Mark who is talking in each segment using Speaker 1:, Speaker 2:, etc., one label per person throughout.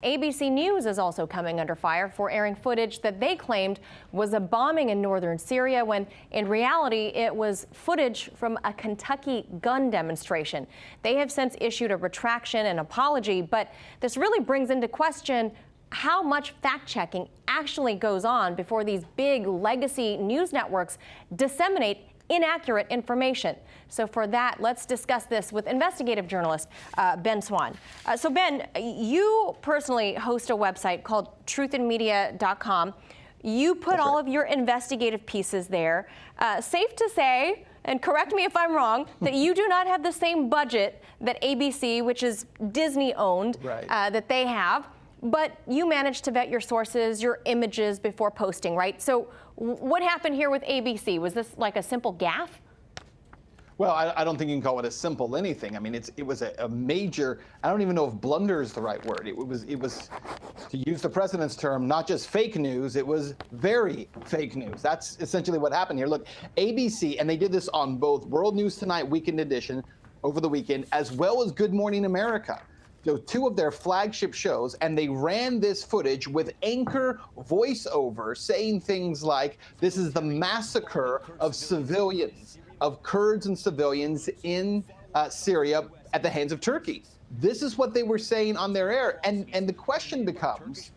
Speaker 1: ABC News is also coming under fire for airing footage that they claimed was a bombing in northern Syria when in reality it was footage from a Kentucky gun demonstration. They have since issued a retraction and apology, but this really brings into question how much fact-checking actually goes on before these big legacy news networks disseminate inaccurate information. So for that, let's discuss this with investigative journalist Ben Swann. So Ben, you personally host a website called truthinmedia.com. You put all of your investigative pieces there. Safe to say, and correct me if I'm wrong, that you do not have the same budget that ABC, which is Disney-owned, that they have. But you managed to vet your sources, your images before posting, right? So what happened here with ABC? Was this like a simple gaffe?
Speaker 2: Well, I don't think you can call it a simple anything. I mean, it was a major, I don't even know if blunder is the right word. It was, to use the president's term, not just fake news, it was very fake news. That's essentially what happened here. Look, ABC, and they did this on both World News Tonight Weekend Edition over the weekend, as well as Good Morning America. So two of their flagship shows, and they ran this footage with anchor voiceover saying things like, this is the massacre of civilians, of Kurds and civilians in Syria at the hands of Turkey. This is what they were saying on their air. And the question becomes,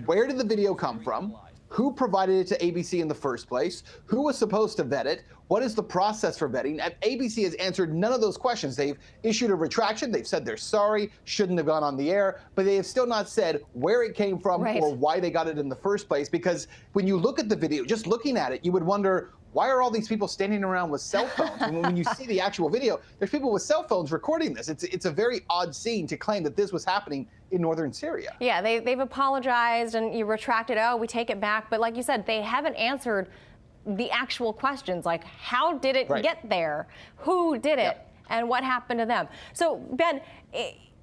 Speaker 2: where did the video come from? Who provided it to ABC in the first place? Who was supposed to vet it? What is the process for vetting? And ABC has answered none of those questions. They've issued a retraction. They've said they're sorry, shouldn't have gone on the air, but they have still not said where it came from or why they got it in the first place. Because when you look at the video, just looking at it, you would wonder, why are all these people standing around with cell phones? And when you see the actual video, there's people with cell phones recording this. It's a very odd scene to claim that this was happening in northern Syria. Yeah, they've apologized and you retracted, oh, we take it back. But like you said, they haven't answered the actual questions, like how did it get there? Who did it? And what happened to them? So, Ben,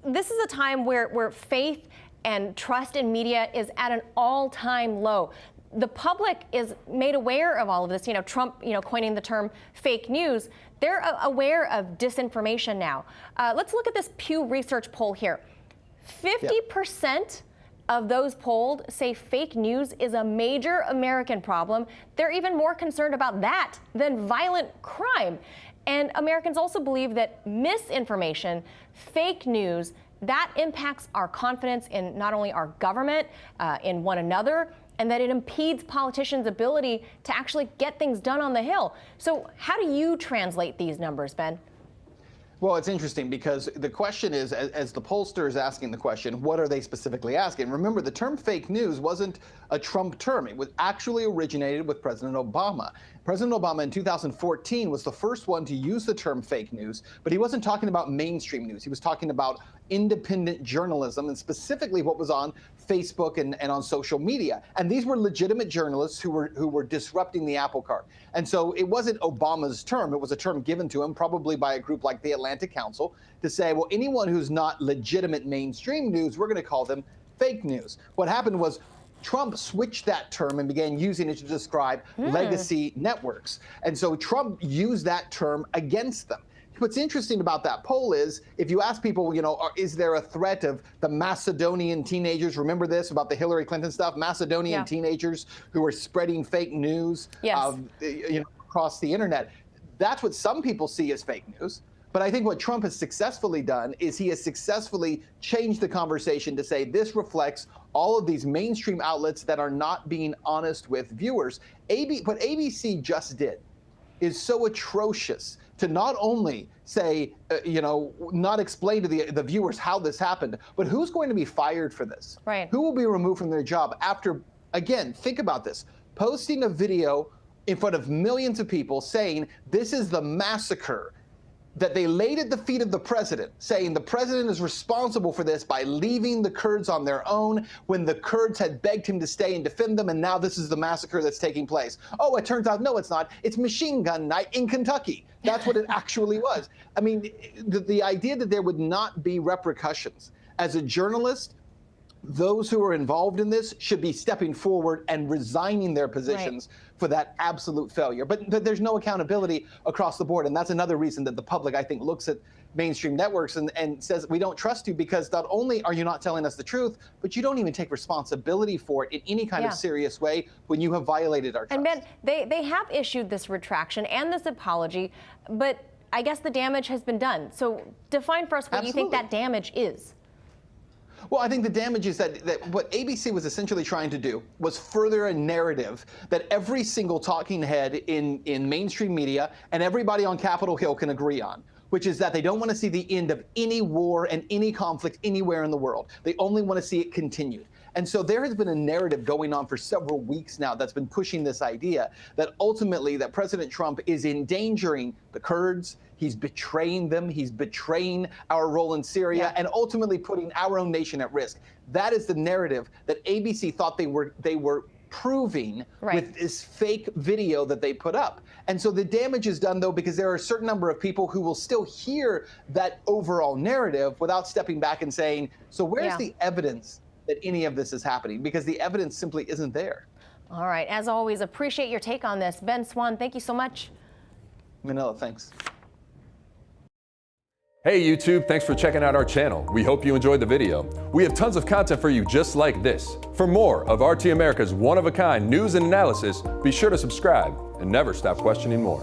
Speaker 2: this is a time where faith and trust in media is at an all-time low. The public is made aware of all of this. You know, Trump, coining the term fake news. They're aware of disinformation now. Let's look at this Pew Research poll here. 50% of those polled say fake news is a major American problem. They're even more concerned about that than violent crime. And Americans also believe that misinformation, fake news, that impacts our confidence in not only our government, in one another, and that it impedes politicians' ability to actually get things done on the Hill. So how do you translate these numbers, Ben? Well, it's interesting because the question is, as the pollster is asking the question, what are they specifically asking? Remember, the term fake news wasn't a Trump term. It was actually originated with President Obama. President Obama in 2014 was the first one to use the term fake news, but he wasn't talking about mainstream news. He was talking about independent journalism and specifically what was on Facebook and on social media. And these were legitimate journalists who were disrupting the apple cart. And so it wasn't Obama's term. It was a term given to him probably by a group like the Atlantic Council to say, well, anyone who's not legitimate mainstream news, we're going to call them fake news. What happened was Trump switched that term and began using it to describe legacy networks. And so Trump used that term against them. What's interesting about that poll is, if you ask people, is there a threat of the Macedonian teenagers? Remember this about the Hillary Clinton stuff? Macedonian teenagers who are spreading fake news across the internet. That's what some people see as fake news. But I think what Trump has successfully done is he has successfully changed the conversation to say this reflects all of these mainstream outlets that are not being honest with viewers. What ABC just did is so atrocious to not only say, not explain to the viewers how this happened, but who's going to be fired for this? Who will be removed from their job after, again, think about this, posting a video in front of millions of people saying this is the massacre that they laid at the feet of the president, saying the president is responsible for this by leaving the Kurds on their own when the Kurds had begged him to stay and defend them, and now this is the massacre that's taking place. Oh, it turns out, no, it's not. It's machine gun night in Kentucky. That's what it actually was. I mean, the idea that there would not be repercussions. As a journalist, those who are involved in this should be stepping forward and resigning their positions for that absolute failure. But there's no accountability across the board. And that's another reason that the public, I think, looks at mainstream networks and says, we don't trust you because not only are you not telling us the truth, but you don't even take responsibility for it in any kind of serious way when you have violated our trust.
Speaker 1: And Ben, they have issued this retraction and this apology, but I guess the damage has been done. So define for us what you think that damage is.
Speaker 2: Well, I think the damage is that what ABC was essentially trying to do was further a narrative that every single talking head in mainstream media and everybody on Capitol Hill can agree on, which is that they don't want to see the end of any war and any conflict anywhere in the world. They only want to see it continued. And so there has been a narrative going on for several weeks now that's been pushing this idea that ultimately that President Trump is endangering the Kurds, he's betraying them, he's betraying our role in Syria, and ultimately putting our own nation at risk. That is the narrative that ABC thought they were proving with this fake video that they put up. And so the damage is done, though, because there are a certain number of people who will still hear that overall narrative without stepping back and saying, so where's the evidence that any of this is happening? Because the evidence simply isn't there.
Speaker 1: All right. As always, appreciate your take on this. Ben Swann, thank you so much.
Speaker 2: Manila, thanks.
Speaker 3: Hey YouTube, thanks for checking out our channel. We hope you enjoyed the video. We have tons of content for you just like this. For more of RT America's one-of-a-kind news and analysis, be sure to subscribe and never stop questioning more.